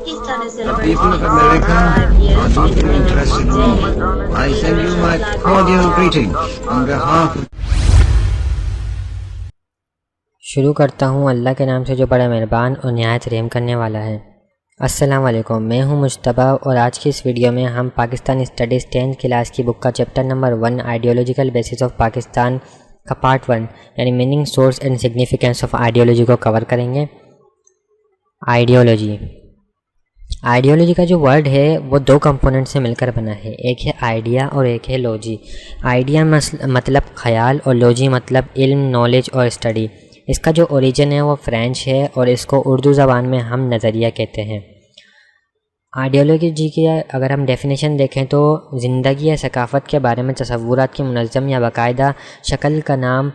Pakistan is The celebrating people of America 5 years are deeply interested in me. today. I send you my cordial greetings on behalf of شروع کرتا ہوں اللہ کے نام سے جو بڑا مہربان اور نہایت رحم کرنے والا ہے۔ السلام علیکم، میں ہوں مجتبیٰ اور آج کی اس ویڈیو میں ہم پاکستان اسٹڈیز 10th کلاس کی بک کا chapter number 1 ideological basis of Pakistan کا پارٹ 1 یعنی meaning, source and significance of ideology کو کور کریں گے۔ آئیڈیولوجی کا جو ورڈ ہے وہ دو کمپوننٹ سے مل کر بنا ہے، ایک ہے آئیڈیا اور ایک ہے لوجی۔ آئیڈیا مطلب خیال اور لوجی مطلب علم، نالج اور اسٹڈی۔ اس کا جو اوریجن ہے وہ فرینچ ہے اور اس کو اردو زبان میں ہم نظریہ کہتے ہیں۔ آئیڈیولوجی کی اگر ہم ڈیفینیشن دیکھیں تو زندگی یا ثقافت کے بارے میں تصورات کی منظم یا باقاعدہ شکل کا نام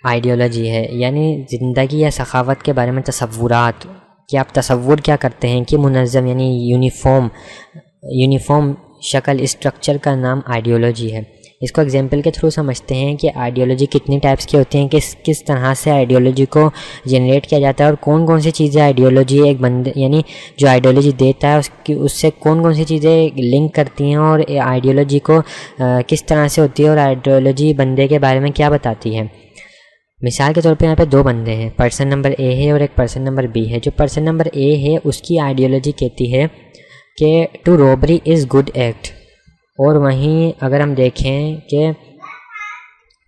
آئیڈیولوجی ہے، یعنی زندگی یا ثقافت کے بارے میں تصورات کہ آپ تصور کیا کرتے ہیں کہ منظم یعنی یونیفارم شکل، اسٹرکچر کا نام آئیڈیولوجی ہے۔ اس کو ایگزامپل کے تھرو سمجھتے ہیں کہ آئیڈیولوجی کتنی ٹائپس کی ہوتی ہیں، کس طرح سے آئیڈیولوجی کو جنریٹ کیا جاتا ہے اور کون سی چیزیں آئیڈیولوجی ایک بندے یعنی جو آئیڈیولوجی دیتا ہے اس سے کون سی چیزیں لنک کرتی ہیں اور آئیڈیولوجی کو کس طرح سے ہوتی ہے اور آئیڈیولوجی بندے کے بارے میں کیا بتاتی ہے۔ مثال کے طور پہ یہاں پہ دو بندے ہیں، پرسن نمبر اے ہے اور ایک پرسن نمبر بی ہے۔ جو پرسن نمبر اے ہے اس کی آئیڈیولوجی کہتی ہے کہ to robbery is good act, اور وہیں اگر ہم دیکھیں کہ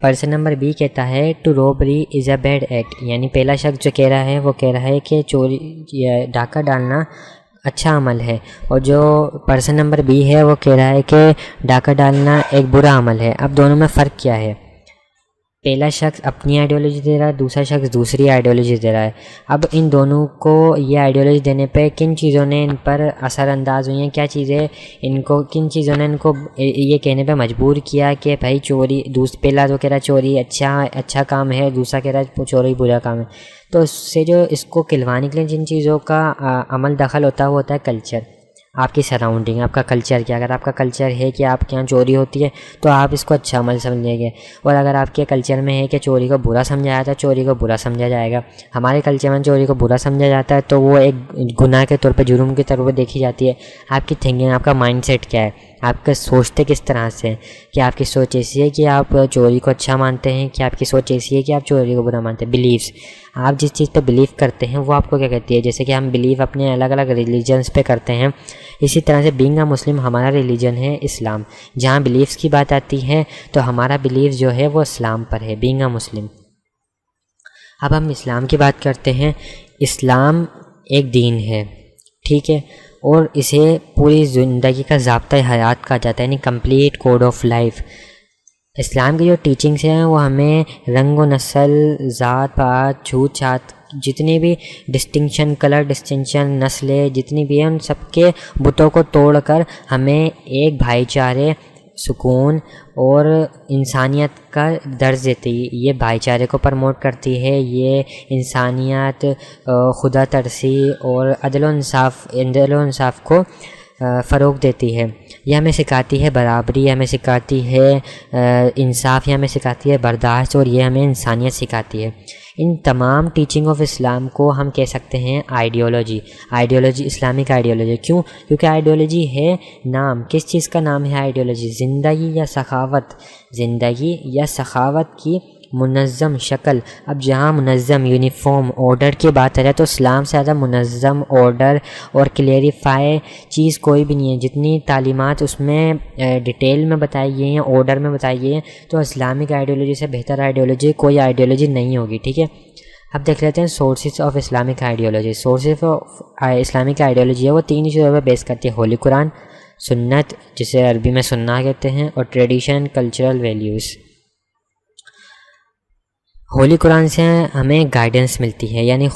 پرسن نمبر بی کہتا ہے to robbery is a bad act, یعنی پہلا شخص جو کہہ رہا ہے وہ کہہ رہا ہے کہ چوری یا ڈاکہ ڈالنا اچھا عمل ہے، اور جو پرسن نمبر بی ہے وہ کہہ رہا ہے کہ ڈاکہ ڈالنا ایک برا عمل ہے۔ اب دونوں میں فرق کیا ہے؟ پہلا شخص اپنی آئیڈیولوجی دے رہا ہے، دوسرا شخص دوسری آئیڈیولوجی دے رہا ہے۔ اب ان دونوں کو یہ آئیڈیولوجی دینے پہ کن چیزوں نے ان پر اثر انداز ہوئی ہیں، کن چیزوں نے ان کو یہ کہنے پہ مجبور کیا کہ بھائی چوری، پہلا تو کہہ رہا چوری اچھا کام ہے، دوسرا کہہ رہا چوری برا کام ہے۔ تو اس سے جو اس کو کھلوانے کے لیے جن چیزوں کا عمل دخل ہوتا ہے وہ ہوتا ہے کلچر، آپ کی سراؤنڈنگ، آپ کا کلچر کیا۔ اگر آپ کا کلچر ہے کہ آپ کے یہاں چوری ہوتی ہے تو آپ اس کو اچھا عمل سمجھیں گے، اور اگر آپ کے کلچر میں ہے کہ چوری کو برا سمجھا جاتا ہے، چوری کو برا سمجھا جائے گا۔ ہمارے کلچر میں چوری کو برا سمجھا جاتا ہے تو وہ ایک گناہ کے طور پہ، جرم کے طور پہ دیکھی جاتی ہے۔ آپ کی تھنکنگ، آپ کا مائنڈ سیٹ کیا ہے، آپ کا سوچتے کس طرح سے، کہ آپ کی سوچ ایسی ہے کہ آپ چوری کو اچھا مانتے ہیں کہ آپ کی سوچ ایسی ہے کہ آپ چوری کو برا مانتے ہیں۔ بلیفس، آپ جس چیز پہ بلیف کرتے ہیں وہ آپ کو کیا کہتی ہے؟ جیسے کہ ہم بلیف اپنے الگ الگ ریلیجنس پہ کرتے ہیں، اسی طرح سے بینگ اے مسلم ہمارا ریلیجن ہے اسلام۔ جہاں بلیفس کی بات آتی ہے تو ہمارا بلیف جو ہے وہ اسلام پر ہے، بینگ اے مسلم۔ اب ہم اسلام کی بات کرتے ہیں۔ اسلام ایک دین ہے، ٹھیک ہے، اور اسے پوری زندگی کا ضابطۂ حیات کہا جاتا ہے، یعنی کمپلیٹ کوڈ آف لائف۔ اسلام کی جو ٹیچنگس ہیں وہ ہمیں رنگ و نسل، ذات پات، چھوت چھات، جتنی بھی ڈسٹنکشن، کلر ڈسٹنکشن، نسلیں جتنی بھی ہیں، ان سب کے بتوں کو توڑ کر ہمیں ایک بھائی چارے، سکون اور انسانیت کا درس دیتی ہے۔ یہ بھائی چارے کو پرموٹ کرتی ہے، یہ انسانیت، خدا ترسی اور عدل و انصاف کو فروغ دیتی ہے۔ یہ ہمیں سکھاتی ہے برابری، یہ ہمیں سکھاتی ہے انصاف، یہ ہمیں سکھاتی ہے برداشت، اور یہ ہمیں انسانیت سکھاتی ہے۔ ان تمام ٹیچنگ آف اسلام کو ہم کہہ سکتے ہیں آئیڈیولوجی، اسلامک آئیڈیولوجی۔ کیوں؟ کیونکہ آئیڈیولوجی ہے نام، کس چیز کا نام ہے آئیڈیولوجی؟ زندگی یا سخاوت کی منظم شکل۔ اب جہاں منظم، یونیفارم، آرڈر کی بات ہے تو اسلام سے زیادہ منظم، آرڈر اور کلیریفائی چیز کوئی بھی نہیں ہے۔ جتنی تعلیمات اس میں ڈیٹیل میں بتائی گئی ہیں، آرڈر میں بتائی گئی ہیں، تو اسلامک آئیڈیولوجی سے بہتر آئیڈیولوجی کوئی آئیڈیولوجی نہیں ہوگی، ٹھیک ہے۔ اب دیکھ لیتے ہیں sources of Islamic ideology. Sources of Islamic ideology ہے وہ 3 چیزوں پہ بیس کرتی ہے: ہولی قرآن، سنت جسے عربی میں سنہ کہتے ہیں، اور ٹریڈیشن، کلچرل ویلیوز۔ ہولی قرآن سے ہمیں گائیڈنس ملتی ہے، یعنی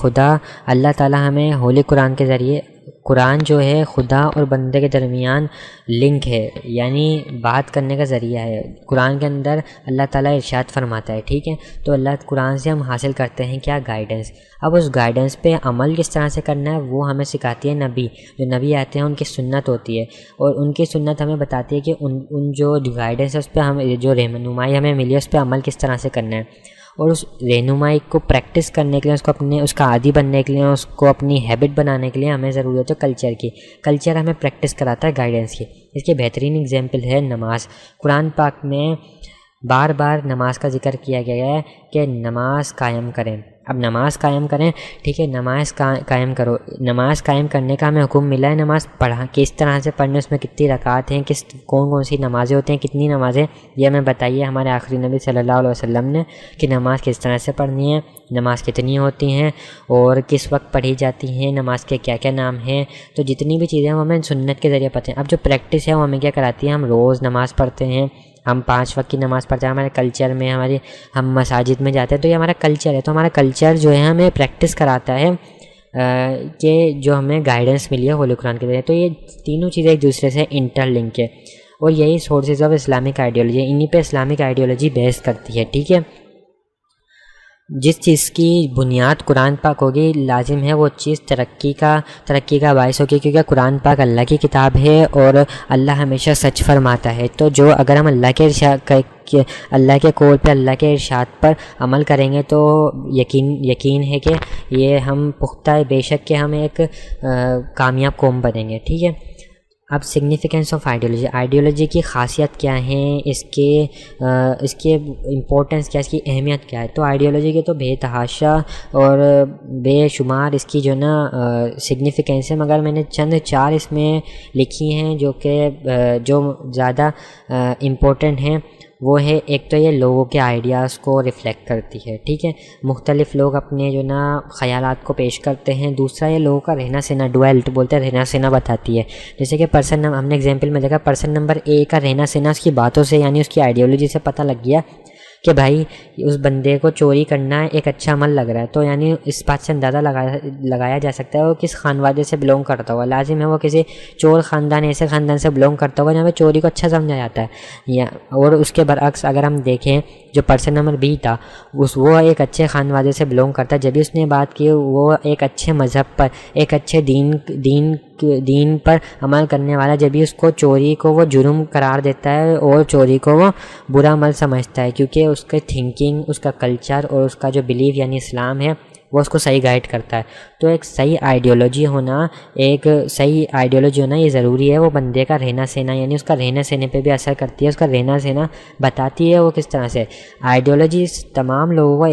اللہ تعالیٰ ہمیں ہولی قرآن کے ذریعے، قرآن جو ہے خدا اور بندے کے درمیان لنک ہے، یعنی بات کرنے کا ذریعہ ہے۔ قرآن کے اندر اللہ تعالیٰ ارشاد فرماتا ہے، ٹھیک ہے، تو اللہ قرآن سے ہم حاصل کرتے ہیں کیا؟ گائیڈنس۔ اب اس گائیڈنس پہ عمل کس طرح سے کرنا ہے وہ ہمیں سکھاتی ہے نبی، جو نبی آتے ہیں ان کی سنت ہوتی ہے، اور ان کی سنت ہمیں بتاتی ہے کہ ان جو گائیڈنس ہے اس پہ ہم جو رہنمائی ہمیں ملی ہے اس پہ عمل کس طرح سے کرنا ہے۔ اور اس رہنمائی کو پریکٹس کرنے کے لیے، اس کا عادی بننے کے لیے، اس کو اپنی ہیبٹ بنانے کے لیے ہمیں ضرورت ہے کلچر کی۔ کلچر ہمیں پریکٹس کراتا ہے گائیڈنس کی۔ اس کی بہترین اگزامپل ہے نماز۔ قرآن پاک میں بار بار نماز کا ذکر کیا گیا ہے کہ نماز قائم کریں۔ اب نماز قائم کریں، ٹھیک ہے، نماز قائم کرو۔ نماز قائم کرنے کا ہمیں حکم ملا ہے، نماز پڑھا کس طرح سے پڑھنے، اس میں کتنی رکعت ہیں، کون سی نمازیں ہوتی ہیں، کتنی نمازیں، یہ ہمیں بتائیے ہمارے آخری نبی صلی اللہ علیہ وسلم نے کہ نماز کس طرح سے پڑھنی ہے، نماز کتنی ہوتی ہیں اور کس وقت پڑھی جاتی ہیں، نماز کے کیا کیا نام ہیں۔ تو جتنی بھی چیزیں ہیں وہ ہمیں سنت کے ذریعے پتہ ہیں۔ اب جو پریکٹس ہے وہ ہمیں کیا کراتی ہے، ہم روز نماز پڑھتے ہیں، ہم 5 وقت کی نماز پڑھتے ہیں، ہمارے کلچر میں ہم مساجد میں جاتے ہیں، تو یہ ہمارا کلچر ہے۔ تو ہمارا کلچر جو ہے ہمیں پریکٹس کراتا ہے کہ جو ہمیں گائیڈنس ملی ہے ہولی قرآن کے ذریعے۔ تو یہ تینوں چیزیں ایک دوسرے سے انٹر لنک ہے، اور یہی سورسز آف اسلامک آئیڈیالوجی ہے، انہی پہ اسلامک آئیڈیالوجی بیس کرتی ہے، ٹھیک ہے۔ جس چیز کی بنیاد قرآن پاک ہوگی، لازم ہے وہ چیز ترقی کا باعث ہوگی، کیونکہ قرآن پاک اللہ کی کتاب ہے اور اللہ ہمیشہ سچ فرماتا ہے۔ تو جو اگر ہم اللہ کے قول پہ، اللہ کے ارشاد پر عمل کریں گے تو یقین ہے کہ یہ ہم پختہ بے شک کہ ہم ایک کامیاب قوم بنیں گے، ٹھیک ہے۔ اب سگنیفیکنس آف آئیڈیالوجی کی خاصیت کیا ہیں، اس کے امپورٹنس کیا ہے، اس کی اہمیت کیا ہے۔ تو آئیڈیالوجی کے تو بے تحاشا اور بے شمار اس کی جو نا سگنیفیکنس ہے، مگر میں نے چند 4 اس میں لکھی ہیں جو زیادہ امپورٹنٹ ہیں۔ وہ ہے ایک تو یہ لوگوں کے آئیڈیاز کو ریفلیکٹ کرتی ہے، ٹھیک ہے، مختلف لوگ اپنے جو نا خیالات کو پیش کرتے ہیں۔ دوسرا یہ لوگوں کا رہنا سہنا، ڈویلٹ بولتے ہیں، رہنا سہنا بتاتی ہے۔ جیسے کہ ہم نے ایگزامپل میں دیکھا پرسن نمبر A کا رہنا سہنا اس کی باتوں سے، یعنی اس کی آئیڈیالوجی سے پتہ لگ گیا کہ بھائی اس بندے کو چوری کرنا ایک اچھا عمل لگ رہا ہے۔ تو یعنی اس بات سے اندازہ لگایا جا سکتا ہے وہ کس خانوادے سے بلونگ کرتا ہوا۔ لازم ہے وہ کسی چور خاندان، ایسے خاندان سے بلونگ کرتا ہوا جہاں پہ چوری کو اچھا سمجھا جاتا ہے۔ اور اس کے برعکس اگر ہم دیکھیں جو پرسن نمبر B تھا، وہ ایک اچھے خانوادے سے بلونگ کرتا ہے۔ جب بھی اس نے بات کی وہ ایک اچھے مذہب پر، ایک اچھے دین پر عمل کرنے والا، جب بھی اس کو چوری کو وہ جرم قرار دیتا ہے اور چوری کو وہ برا عمل سمجھتا ہے، کیونکہ اس کے تھنکنگ، اس کا کلچر اور اس کا جو بلیف یعنی اسلام ہے وہ اس کو صحیح گائیڈ کرتا ہے۔ تو ایک صحیح آئیڈیالوجی ہونا یہ ضروری ہے۔ وہ بندے کا رہنا سہنا، یعنی اس کا رہنا سہنے پہ بھی اثر کرتی ہے، اس کا رہنا سہنا بتاتی ہے وہ کس طرح سے۔ آئیڈیالوجی تمام لوگوں کو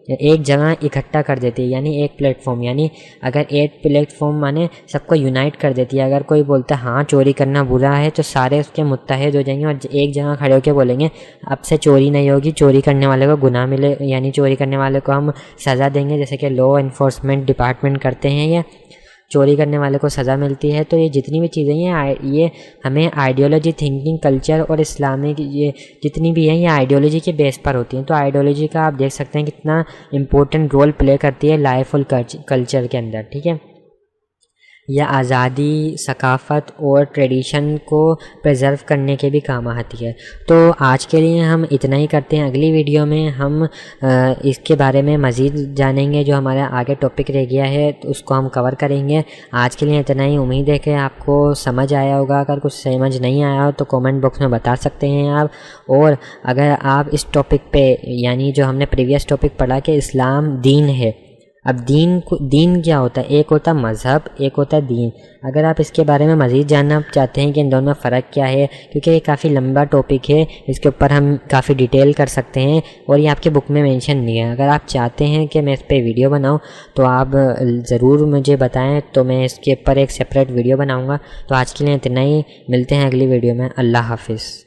ایک جگہ اکٹھا کر دیتی ہے، یعنی ایک پلیٹ فارم، یعنی اگر ایک پلیٹ فارم مانے سب کو یونائٹ کر دیتی ہے۔ اگر کوئی بولتا ہے ہاں چوری کرنا برا ہے تو سارے اس کے متحد ہو جائیں گے اور ایک جگہ کھڑے ہو کے بولیں گے اب سے چوری نہیں ہوگی، چوری کرنے والے کو گناہ ملے، یعنی چوری کرنے والے کو ہم سزا دیں گے، جیسے کہ لا انفورسمنٹ ڈپارٹمنٹ کرتے ہیں، یا چوری کرنے والے کو سزا ملتی ہے۔ تو یہ جتنی بھی چیزیں ہیں یہ ہمیں آئیڈیالوجی، تھنکنگ، کلچر اور اسلامک یہ جتنی بھی ہیں یہ آئیڈیالوجی کے بیس پر ہوتی ہیں۔ تو آئیڈیالوجی کا آپ دیکھ سکتے ہیں کتنا امپورٹنٹ رول پلے کرتی ہے لائف اور کلچر کے اندر، ٹھیک ہے۔ یا آزادی، ثقافت اور ٹریڈیشن کو پریزرو کرنے کے بھی کام آتی ہے۔ تو آج کے لیے ہم اتنا ہی کرتے ہیں، اگلی ویڈیو میں ہم اس کے بارے میں مزید جانیں گے، جو ہمارا آگے ٹاپک رہ گیا ہے تو اس کو ہم کور کریں گے۔ آج کے لیے اتنا ہی، امید ہے کہ آپ کو سمجھ آیا ہوگا۔ اگر کچھ سمجھ نہیں آیا ہو تو کامنٹ باکس میں بتا سکتے ہیں آپ، اور اگر آپ اس ٹاپک پہ یعنی جو ہم نے پریویس ٹاپک پڑھا کہ اسلام دین ہے، اب دین کیا ہوتا ہے، ایک ہوتا ہے مذہب، ایک ہوتا ہے دین۔ اگر آپ اس کے بارے میں مزید جاننا چاہتے ہیں کہ ان دونوں میں فرق کیا ہے، کیونکہ یہ کافی لمبا ٹاپک ہے، اس کے اوپر ہم کافی ڈیٹیل کر سکتے ہیں اور یہ آپ کے بک میں مینشن نہیں ہے۔ اگر آپ چاہتے ہیں کہ میں اس پہ ویڈیو بناؤں تو آپ ضرور مجھے بتائیں، تو میں اس کے اوپر ایک سپریٹ ویڈیو بناؤں گا۔ تو آج کے لیے اتنا ہی، ملتے ہیں اگلی ویڈیو میں۔ اللہ حافظ۔